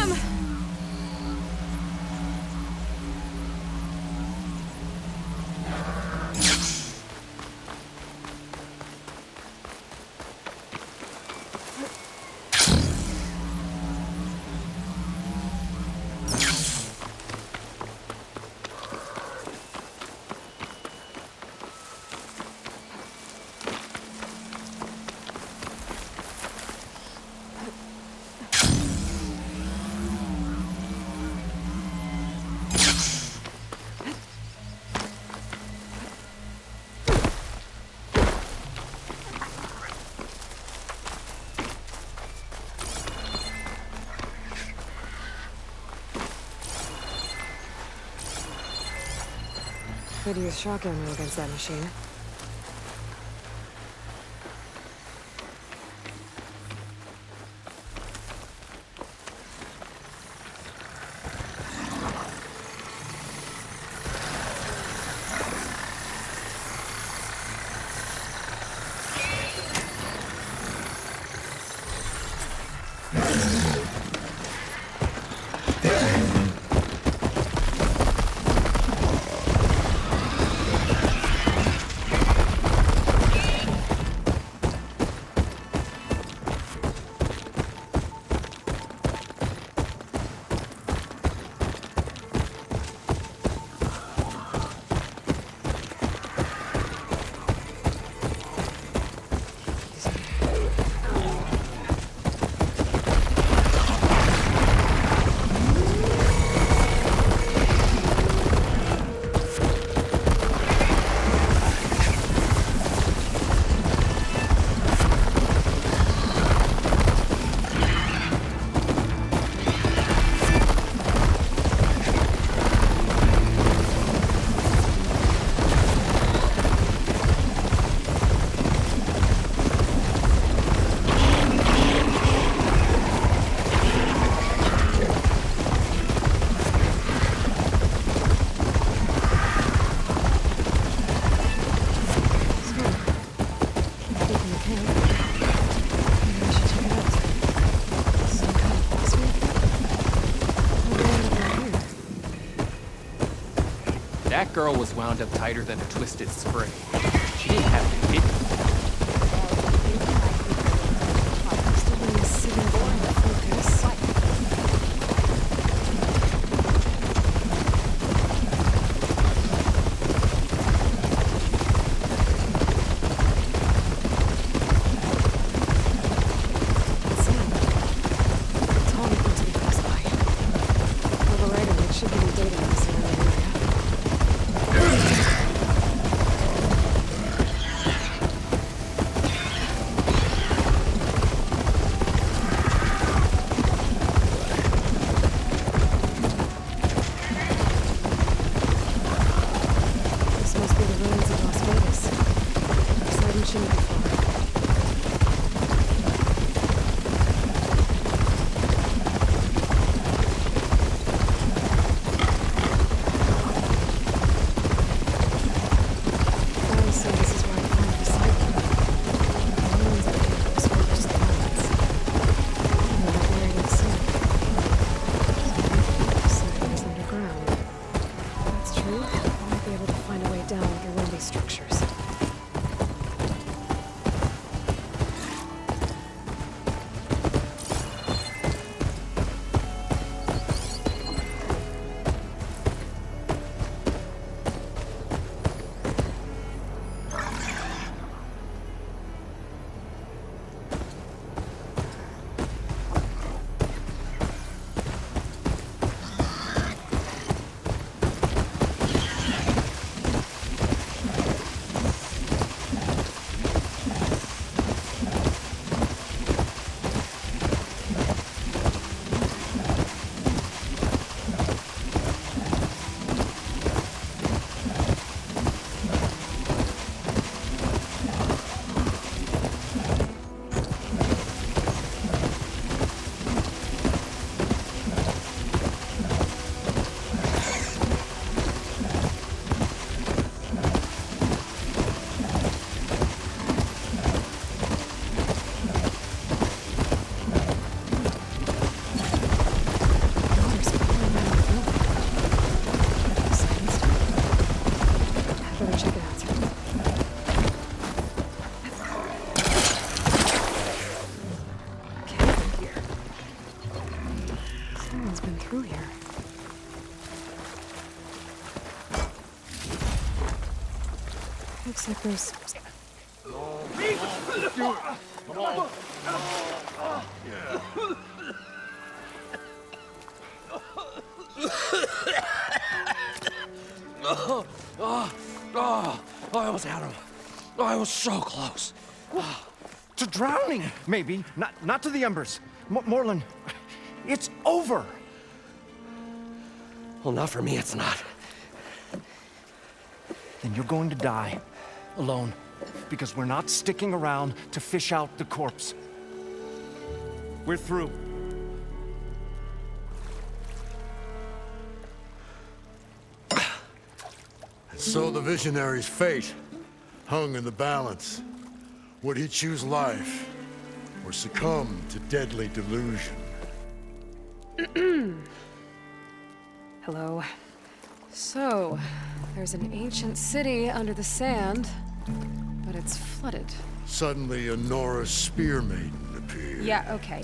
come! Could use shock ammo against that machine. That girl was wound up tighter than a twisted spring. She didn't have to hit me. through here? Looks like there's... I almost had him. I was so close. To drowning, maybe. Not to the embers. Morlund, it's over. Well, not for me, it's not. Then you're going to die. Alone. Because we're not sticking around to fish out the corpse. We're through. So the visionary's fate hung in the balance. Would he choose life or succumb to deadly delusion? Hello. So, there's an ancient city under the sand, but it's flooded. Suddenly, a Nora spear maiden appeared. Yeah, okay,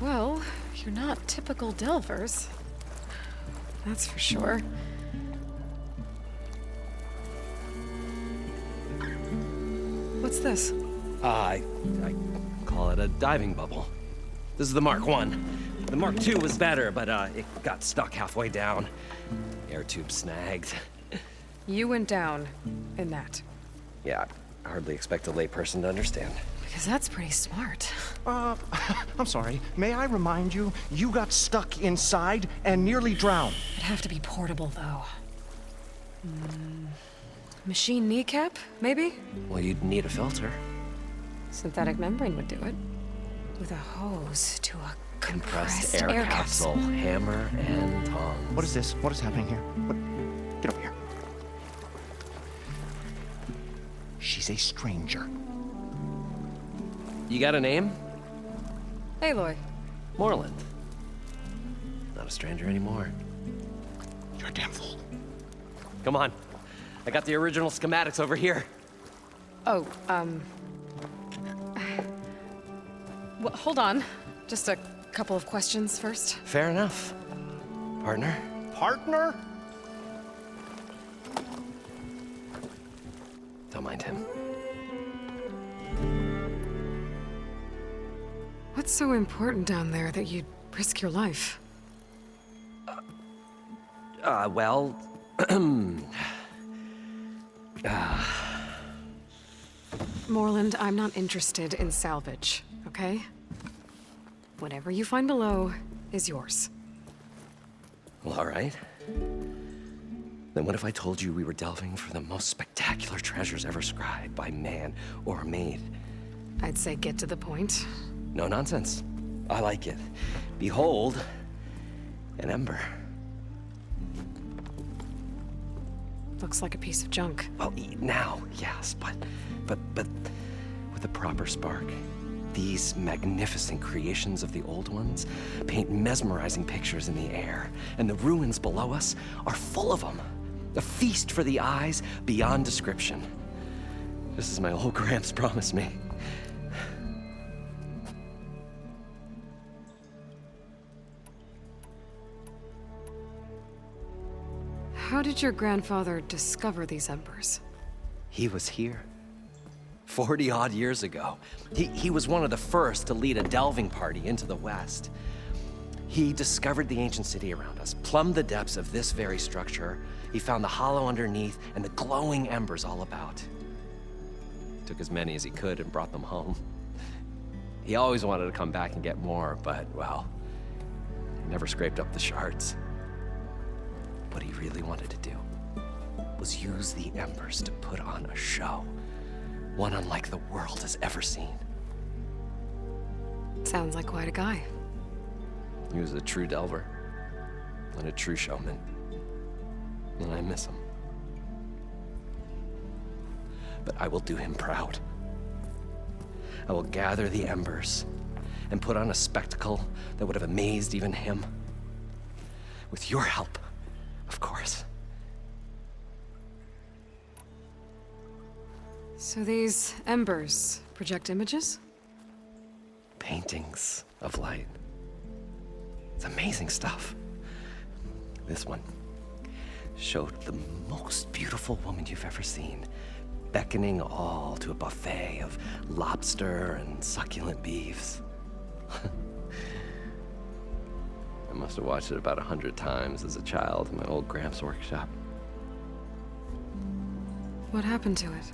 well, you're not typical Delvers. That's for sure. What's this? I call it a diving bubble. This is the Mark I. The Mark II was better, but it got stuck halfway down. Air tube snagged. You went down in that. Yeah, I hardly expect a layperson to understand. Because that's pretty smart. I'm sorry. May I remind you, you got stuck inside and nearly drowned. It'd have to be portable, though. Machine kneecap, maybe? Well, you'd need a filter. Synthetic membrane would do it. With a hose to a compressed Air capsule, hammer, and tongs. What is this? What is happening here? Get over here. She's a stranger. You got a name? Aloy. Morlund. Not a stranger anymore. You're a damn fool. Come on. I got the original schematics over here. Oh, well, hold on. Just a couple of questions first. Fair enough. Partner? Partner? Don't mind him. What's so important down there that you'd risk your life? Well... Morlund, I'm not interested in salvage, okay? Whatever you find below is yours. Well, all right. Then what if I told you we were delving for the most spectacular treasures ever scribed by man or maid? I'd say get to the point. No nonsense. I like it. Behold, an ember. Looks like a piece of junk. Well, now, yes, but with a proper spark. These magnificent creations of the old ones paint mesmerizing pictures in the air, and the ruins below us are full of them. A feast for the eyes beyond description. Just as my old Gramps promised me. How did your grandfather discover these embers? He was here. 40-odd years ago. He was one of the first to lead a delving party into the West. He discovered the ancient city around us, plumbed the depths of this very structure. He found the hollow underneath and the glowing embers all about. Took as many as he could and brought them home. He always wanted to come back and get more, but, well, he never scraped up the shards. What he really wanted to do was use the embers to put on a show. One unlike the world has ever seen. Sounds like quite a guy. He was a true delver and a true showman. And I miss him. But I will do him proud. I will gather the embers and put on a spectacle that would have amazed even him. With your help, of course. So these embers project images? Paintings of light. It's amazing stuff. This one showed the most beautiful woman you've ever seen, beckoning all to a buffet of lobster and succulent beefs. I must have watched it about 100 times as a child in my old Gramps' workshop. What happened to it?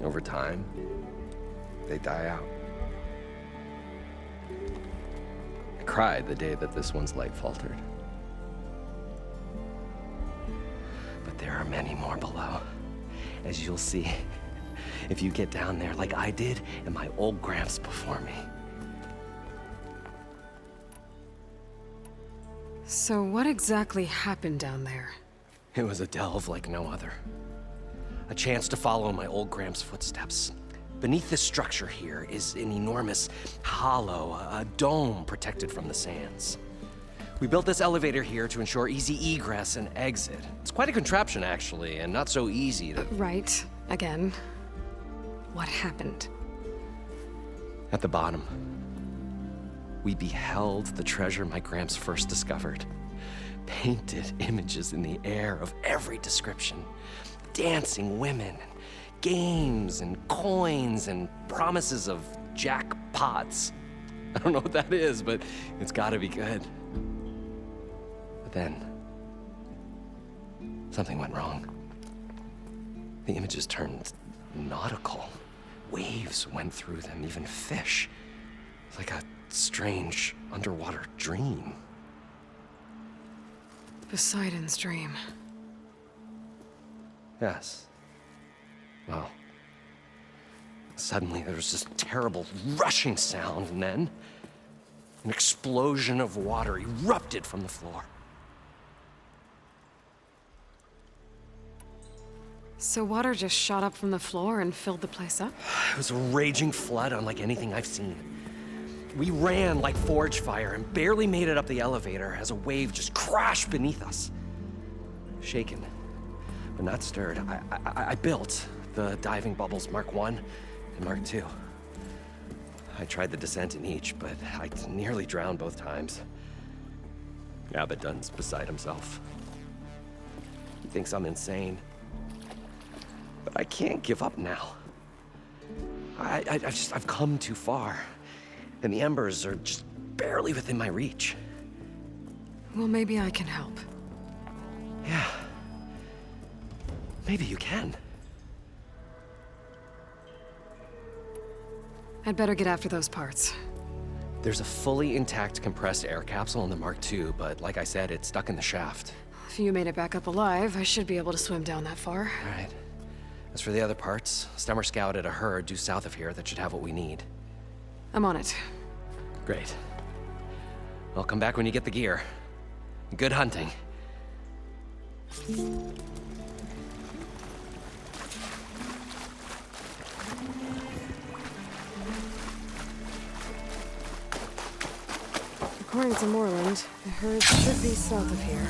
Over time, they die out. I cried the day that this one's light faltered. But there are many more below, as you'll see if you get down there like I did and my old Gramps before me. So what exactly happened down there? It was a delve like no other. A chance to follow my old Gramps' footsteps. Beneath this structure here is an enormous hollow, a dome protected from the sands. We built this elevator here to ensure easy egress and exit. It's quite a contraption, actually, and not so easy to... Right. Again. What happened? At the bottom, we beheld the treasure my Gramps first discovered. Painted images in the air of every description. Dancing women, games and coins and promises of jackpots. I don't know what that is, but it's gotta be good. But then, something went wrong. The images turned nautical. Waves went through them, even fish. It's like a strange underwater dream. Poseidon's dream. Yes. Well, suddenly there was this terrible rushing sound, and then an explosion of water erupted from the floor. So water just shot up from the floor and filled the place up? It was a raging flood unlike anything I've seen. We ran like forge fire and barely made it up the elevator as a wave just crashed beneath us. Shaken, but not stirred, I built the diving bubbles Mark I and Mark II. I tried the descent in each, but I nearly drowned both times. Abaddon's beside himself. He thinks I'm insane. But I can't give up now. I've come too far. And the embers are just barely within my reach. Well, maybe I can help. Yeah. Maybe you can. I'd better get after those parts. There's a fully intact compressed air capsule in the Mark II, but like I said, it's stuck in the shaft. If you made it back up alive, I should be able to swim down that far. All right. As for the other parts, Stemmer scouted a herd due south of here that should have what we need. I'm on it. Great. Well, come back when you get the gear. Good hunting. According to Moreland, the herd should be south of here.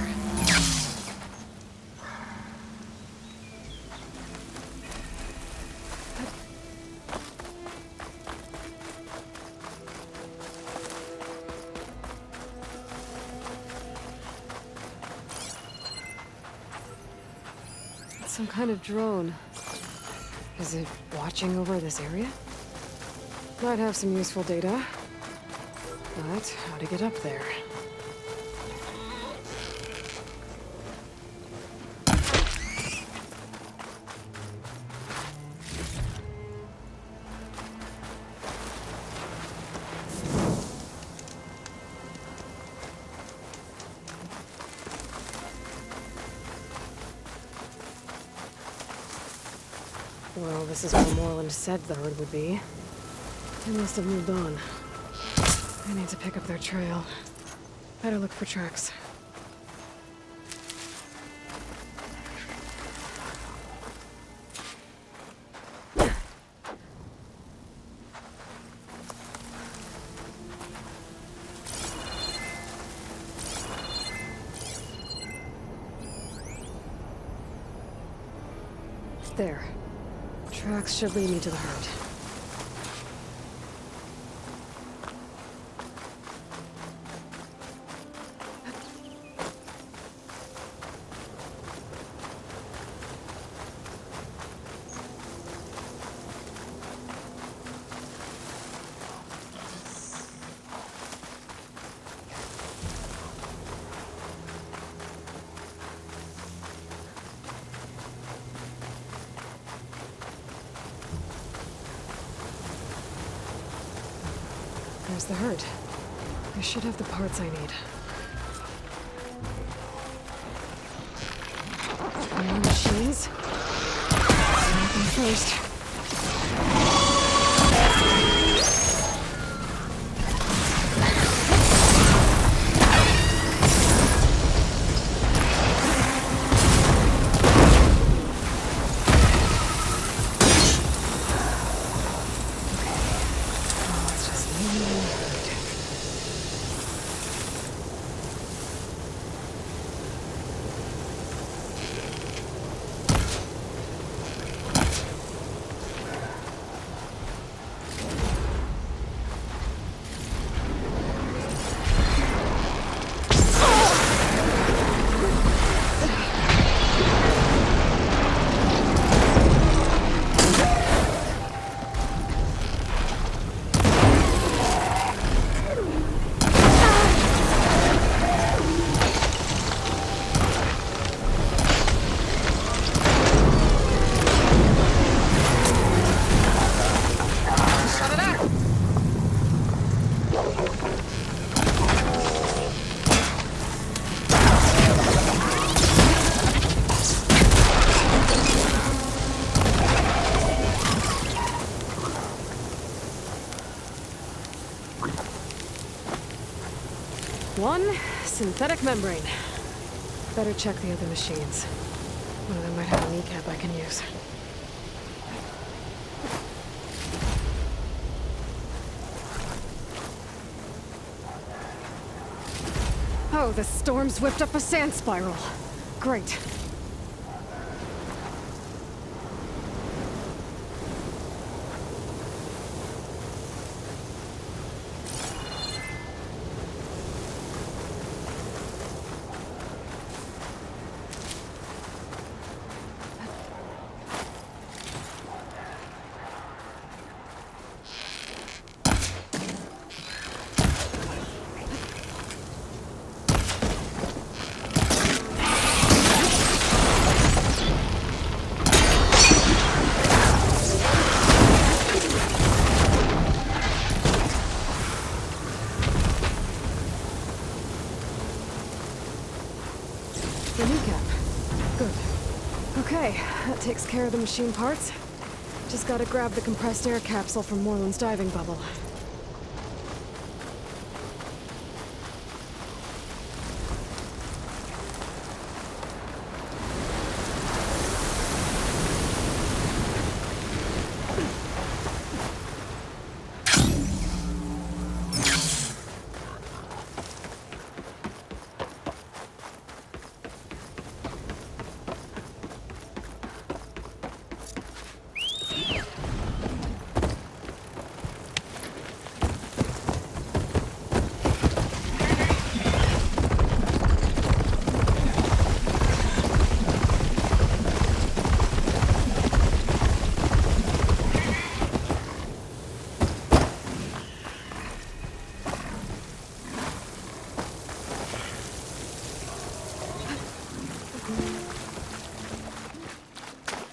It's some kind of drone. Is it watching over this area? Might have some useful data. But how to get up there? Well, this is where Moreland said the herd would be. They must have moved on. I need to pick up their trail. Better look for tracks. There. Tracks should lead me to the herd. There's the herd. I should have the parts I need. More machines? Anything first. One synthetic membrane. Better check the other machines. One of them might have a kneecap I can use. Oh, the storm's whipped up a sand spiral. Great. The kneecap. Good. Okay, that takes care of the machine parts. Just gotta grab the compressed air capsule from Moreland's diving bubble.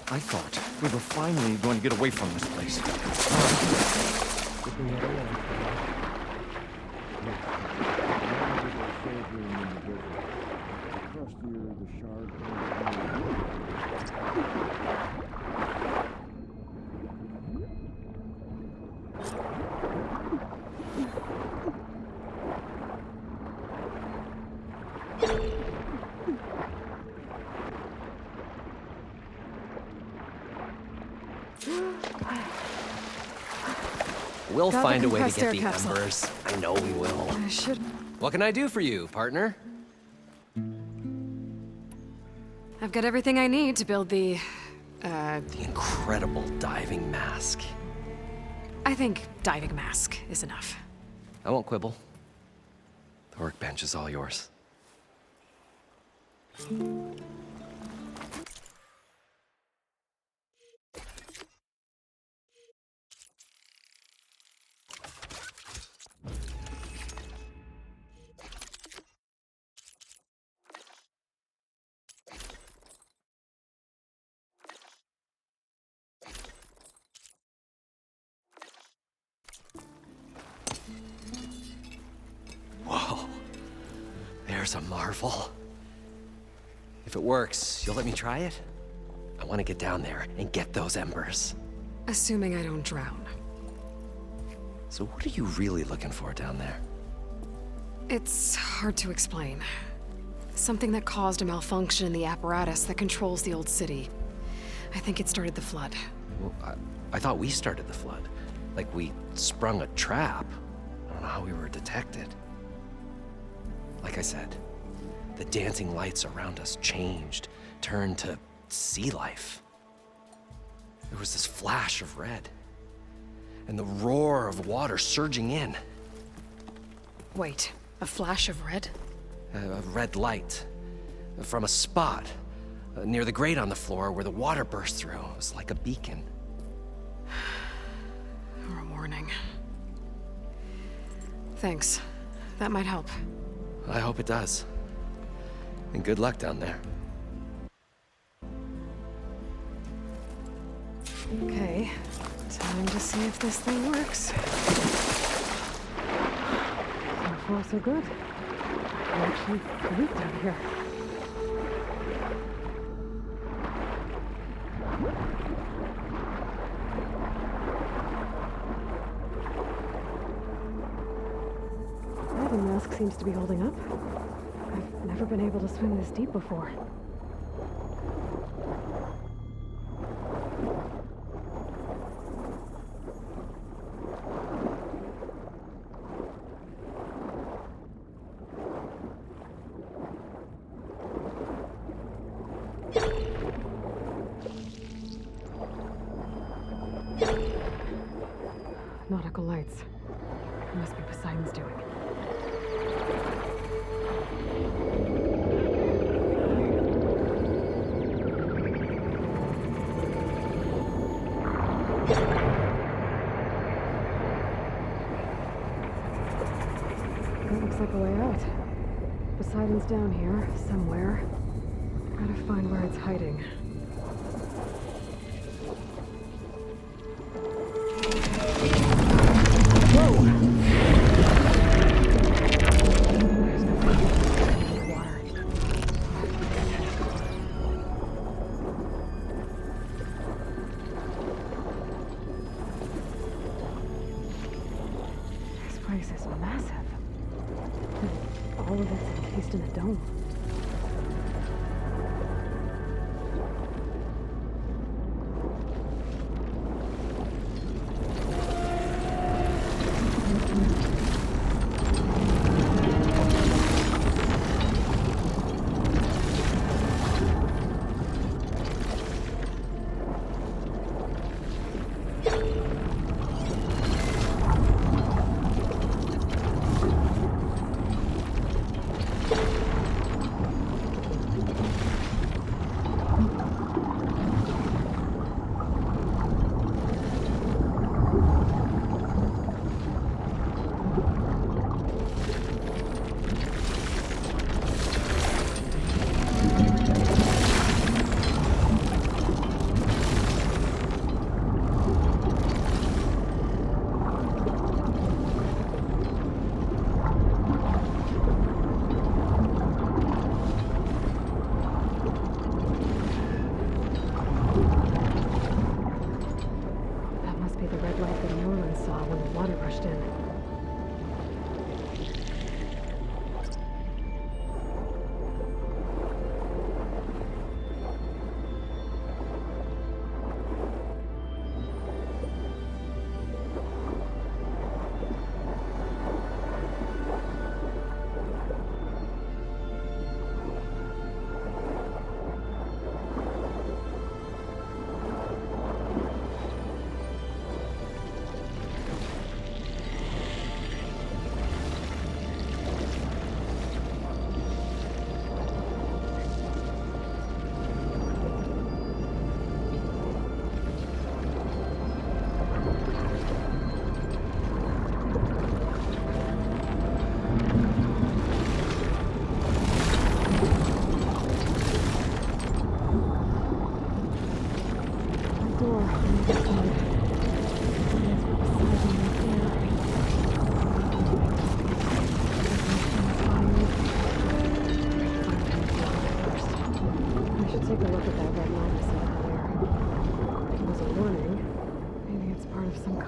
I thought we were finally going to get away from this place. We'll Got the find a way to compressed get air the capsule. embers. I know we will. I should... What can I do for you, partner? I've got everything I need to build the... The incredible diving mask. I think diving mask is enough. I won't quibble. The workbench is all yours. fire's a marvel. If it works, you'll let me try it? I want to get down there and get those embers. Assuming I don't drown. So what are you really looking for down there? It's hard to explain. Something that caused a malfunction in the apparatus that controls the old city. I think it started the flood. Well, I thought we started the flood. Like we sprung a trap. I don't know how we were detected. Like I said, the dancing lights around us changed, turned to sea life. There was this flash of red, and the roar of water surging in. Wait, a flash of red? A red light from a spot near the grate on the floor where the water burst through. It was like a beacon. Or a warning. Thanks. That might help. I hope it does. And good luck down there. Okay, time to see if this thing works. So far, so good. I actually leaked out here. Diving mask seems to be holding up. I've never been able to swim this deep before. Nautical lights. It must be Poseidon's doing. That looks like a way out. Poseidon's down here, somewhere. Gotta find where it's hiding. This place is massive. All of it's encased in a dome.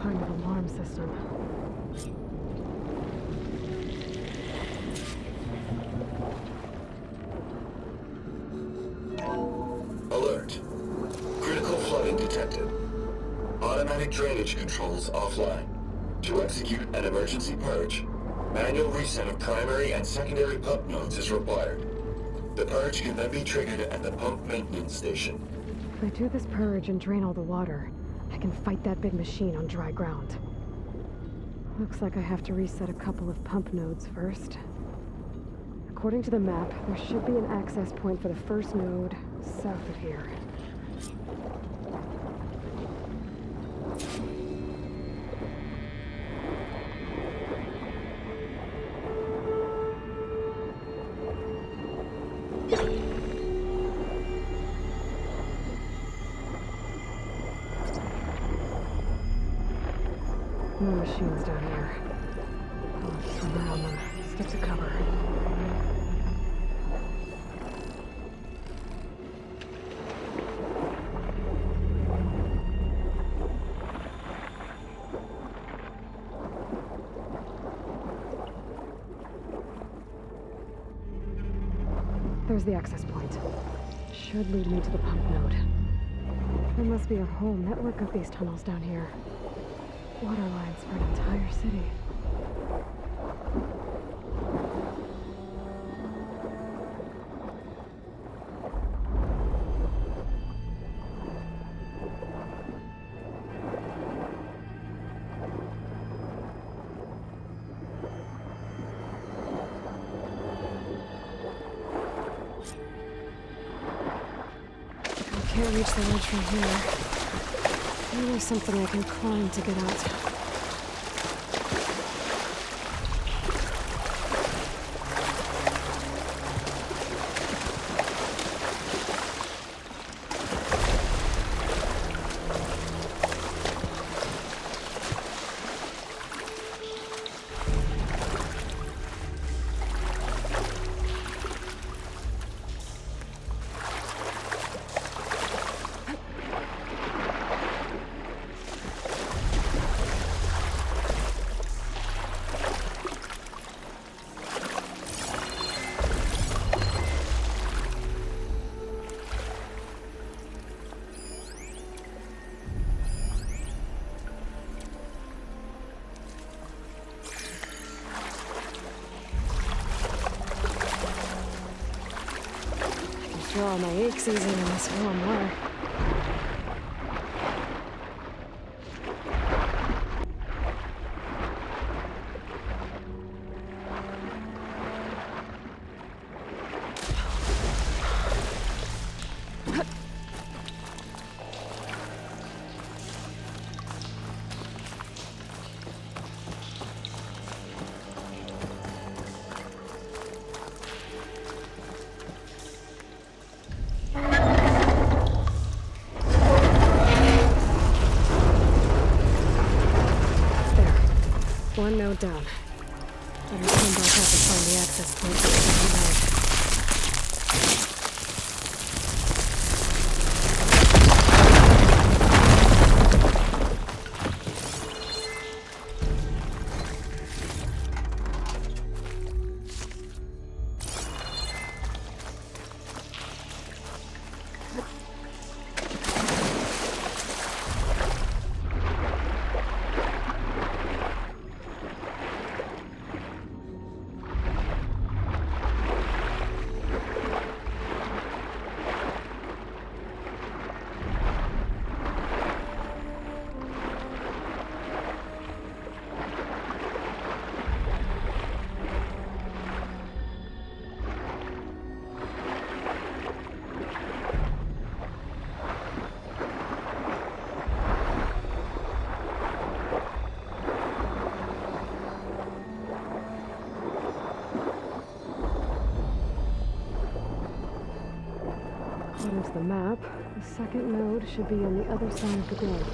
kind of alarm system. Alert. Critical flooding detected. Automatic drainage controls offline. To execute an emergency purge, manual reset of primary and secondary pump nodes is required. The purge can then be triggered at the pump maintenance station. If I do this purge and drain all the water, I can fight that big machine on dry ground. Looks like I have to reset a couple of pump nodes first. According to the map, there should be an access point for the first node south of here. No machines down here. I'll have to swim around them. Stick to cover. There's the access point. Should lead me to the pump node. There must be a whole network of these tunnels down here. Water lines for an entire city. I can't reach the ledge from here. Maybe there's something I can climb to get out. Feel all my aches easing in this warm water. One node down. Better come back up and find the access point to the second node. According to the map, the second node should be on the other side of the globe.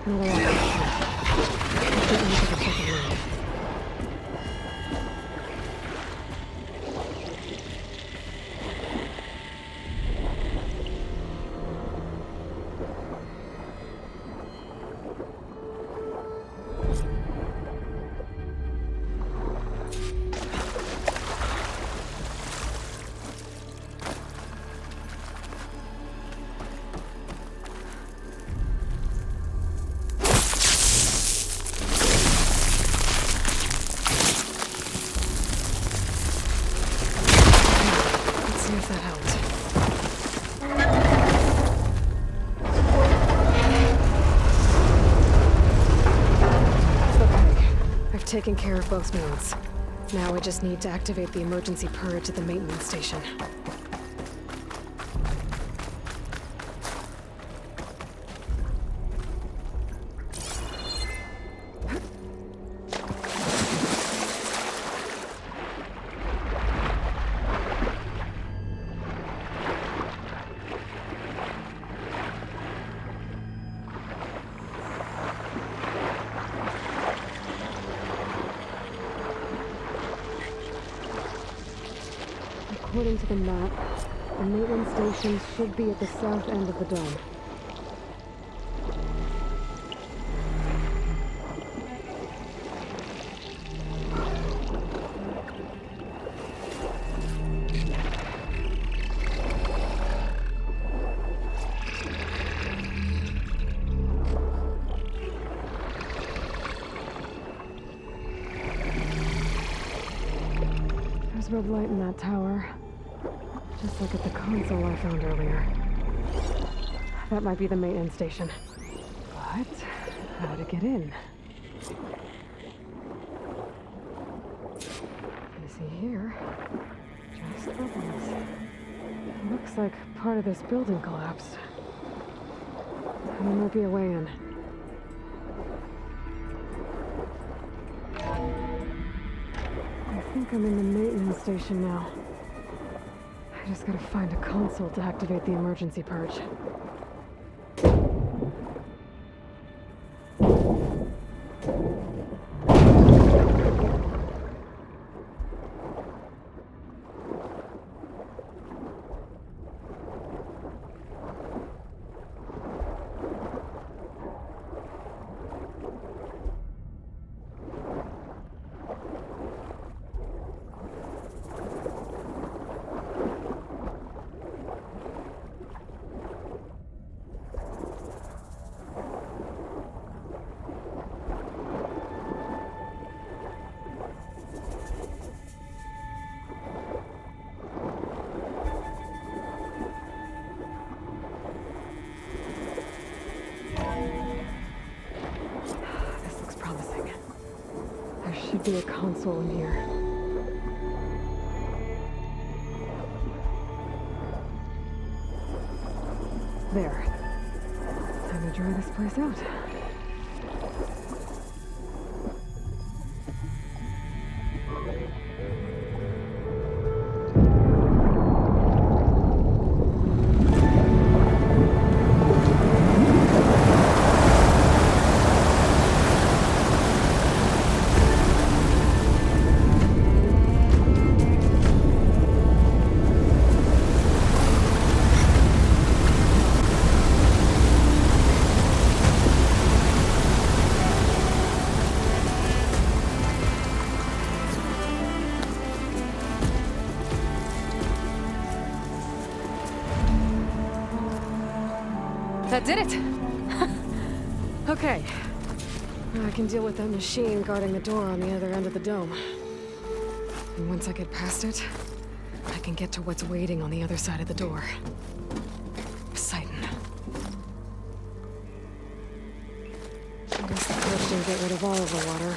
Another option. Get into the second room. Let's see if that helped. Okay, I've taken care of both nodes. Now I just need to activate the emergency purge at the maintenance station. According to the map, the maintenance station should be at the south end of the dome. There's red light in that tower. Just like at the console I found earlier. That might be the maintenance station. But how to get in? You see here, just bubbles. It looks like part of this building collapsed. There might be a way in. I think I'm in the maintenance station now. I just gotta find a console to activate the emergency purge. Should be a console in here. There. Time to dry this place out. That did it! Okay. Now I can deal with that machine guarding the door on the other end of the dome. And once I get past it, I can get to what's waiting on the other side of the door. Poseidon. I guess the purge didn't get rid of all of the water.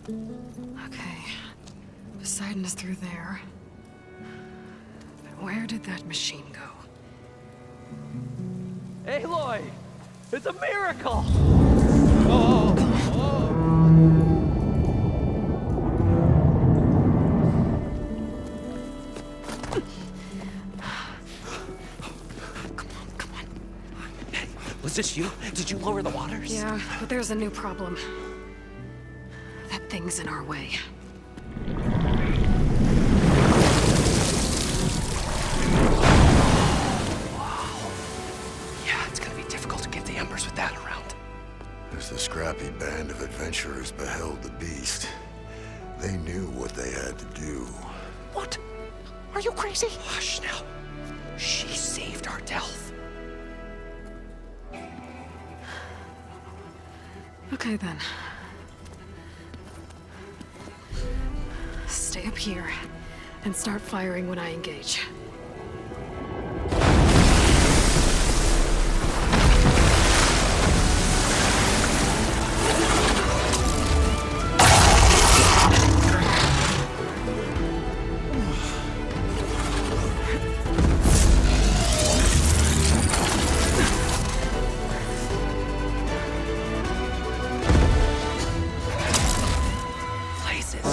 Okay. Poseidon is through there. But where did that machine go? Aloy! It's a miracle! Was this you? Did you lower the waters? Yeah, but there's a new problem. That thing's in our way. Yeah, it's gonna be difficult to get the embers with that around. As the scrappy band of adventurers beheld the beast, they knew what they had to do. What? Are you crazy? Hush now. She saved our Delph. Okay then. Stay up here and start firing when I engage. Places.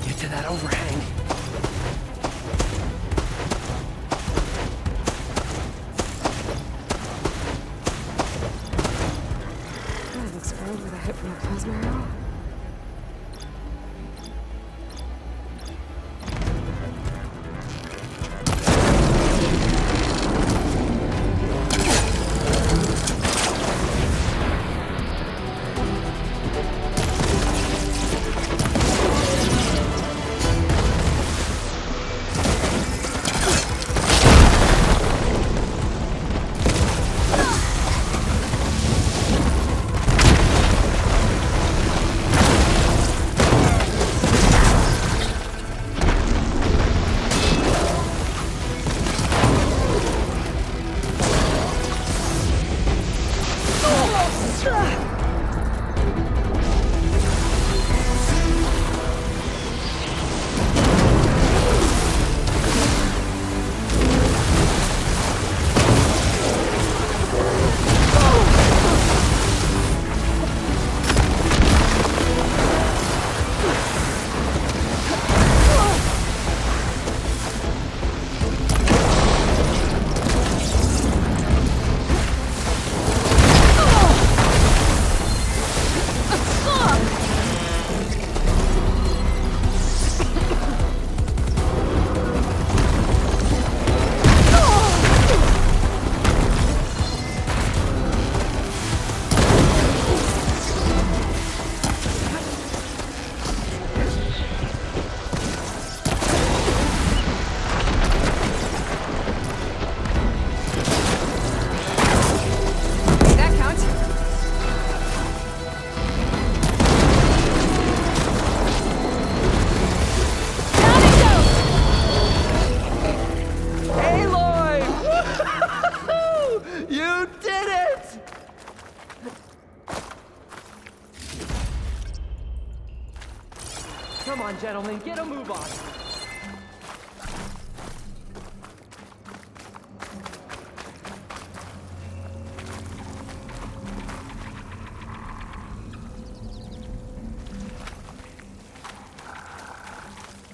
Get to that overhang. That looks burned with a hit from a plasma arrow. That counts. Aloy! You did it! Come on, gentlemen, get a move on.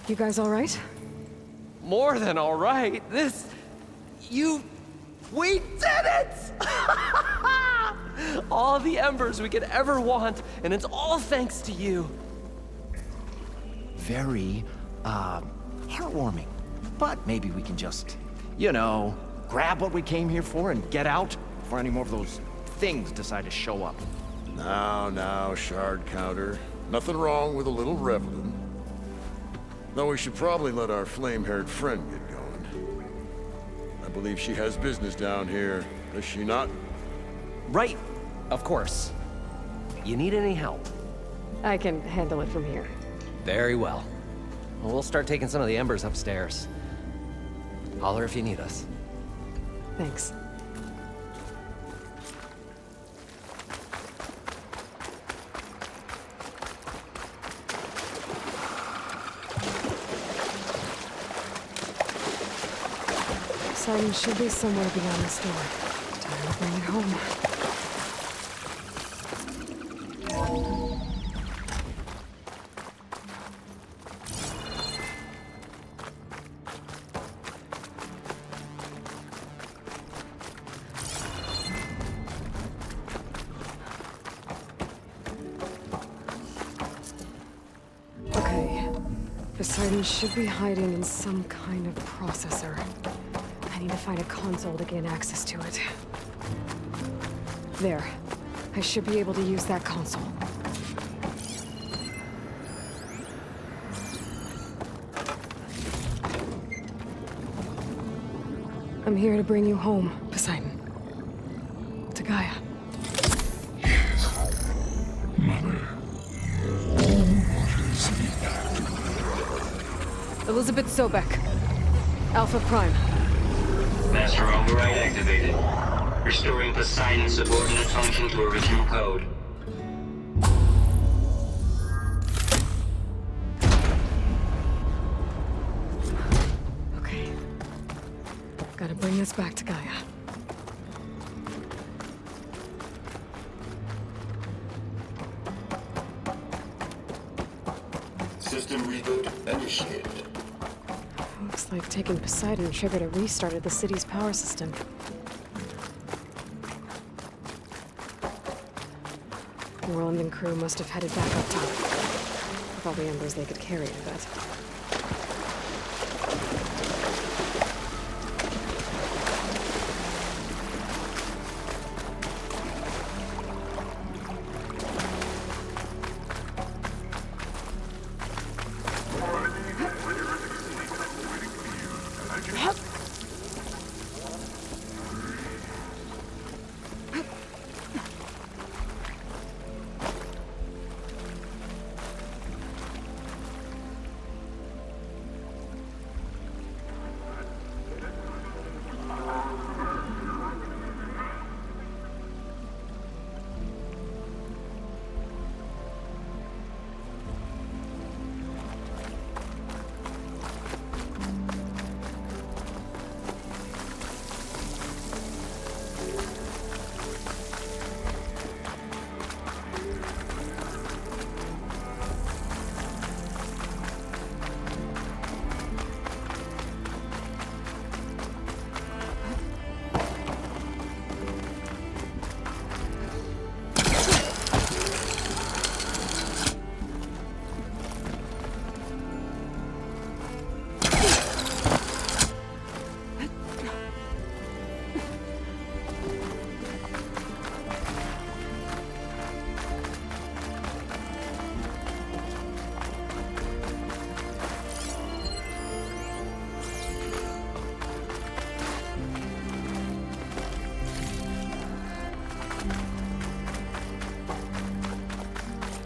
You guys all right? More than all right. We did it! All the embers we could ever want, and it's all thanks to you. Very, heartwarming. But maybe we can just, grab what we came here for and get out before any more of those things decide to show up. Now, Shard Counter. Nothing wrong with a little reveling. Though we should probably let our flame-haired friend get going. I believe she has business down here, does she not? Right, of course. You need any help? I can handle it from here. Very well. We'll start taking some of the embers upstairs. Holler if you need us. Thanks. Poseidon should be somewhere beyond this door. Time to bring it home. Okay. Poseidon should be hiding in some kind of processor. I need to find a console to gain access to it. There. I should be able to use that console. I'm here to bring you home, Poseidon. To Gaia. Elizabeth Sobek. Alpha Prime. Master override activated. Restoring Poseidon's subordinate function to original code. Okay. Gotta bring this back to Gaia. System reboot initiated. Looks like taking Poseidon triggered a restart of the city's power system. Roland and crew must have headed back up top. With all the embers they could carry, I bet.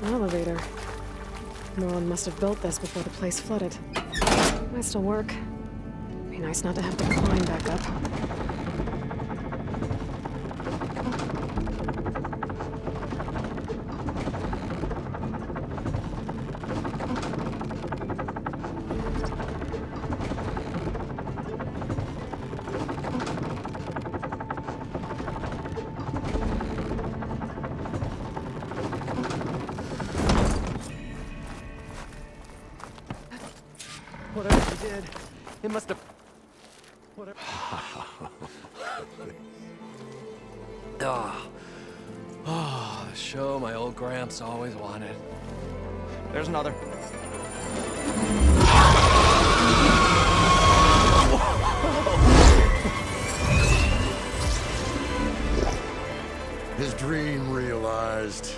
An elevator. Roland must have built this before the place flooded. Might still work. Be nice not to have to climb back up. Whatever he did, it must have... Whatever... the show my old Gramps always wanted. There's another. His dream realized.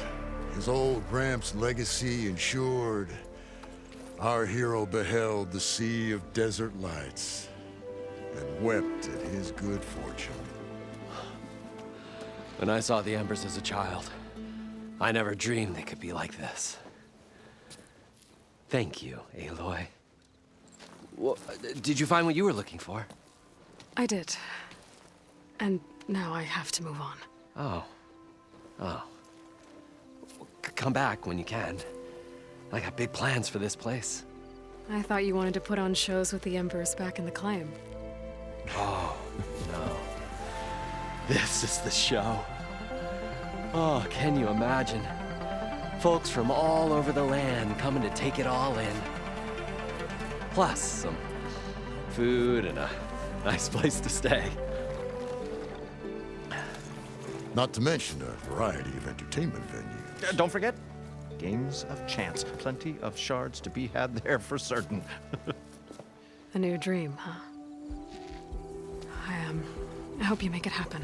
His old Gramps' legacy ensured. Our hero beheld the sea of desert lights and wept at his good fortune. When I saw the embers as a child, I never dreamed they could be like this. Thank you, Aloy. Well, did you find what you were looking for? I did. And now I have to move on. Oh. Come back when you can. I got big plans for this place. I thought you wanted to put on shows with the Embers back in the Climb. Oh, This is the show. Oh, can you imagine? Folks from all over the land coming to take it all in. Plus some food and a nice place to stay. Not to mention a variety of entertainment venues. Don't forget, games of chance. Plenty of shards to be had there for certain. A new dream, huh? I hope you make it happen.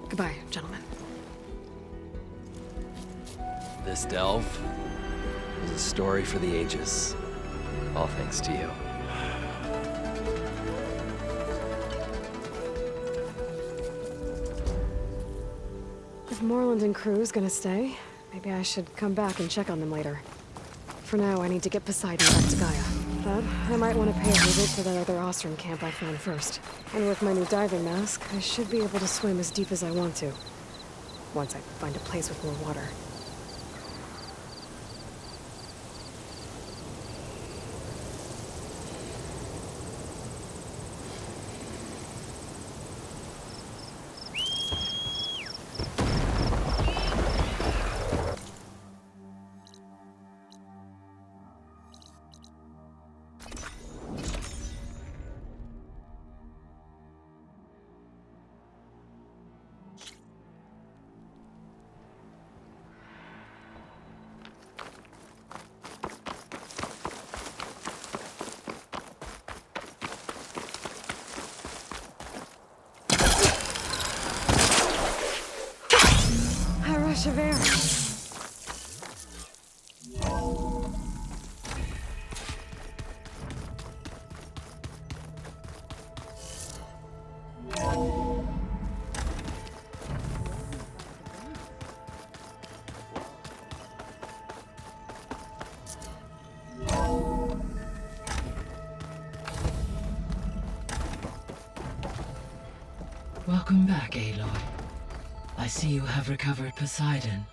Goodbye, gentlemen. This delve is a story for the ages. All thanks to you. If Moreland and crew's gonna stay, maybe I should come back and check on them later. For now, I need to get Poseidon back to Gaia. But I might want to pay a visit to that other Ostrom camp I found first. And with my new diving mask, I should be able to swim as deep as I want to. Once I find a place with more water. Rush of air. Welcome back, Aloy. I see you have recovered Poseidon.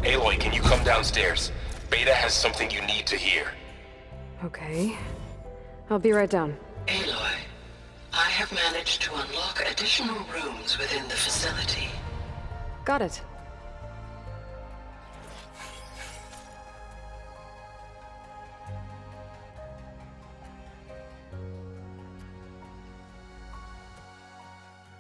Aloy, can you come downstairs? Beta has something you need to hear. Okay. I'll be right down. Aloy, I have managed to unlock additional rooms within the facility. Got it.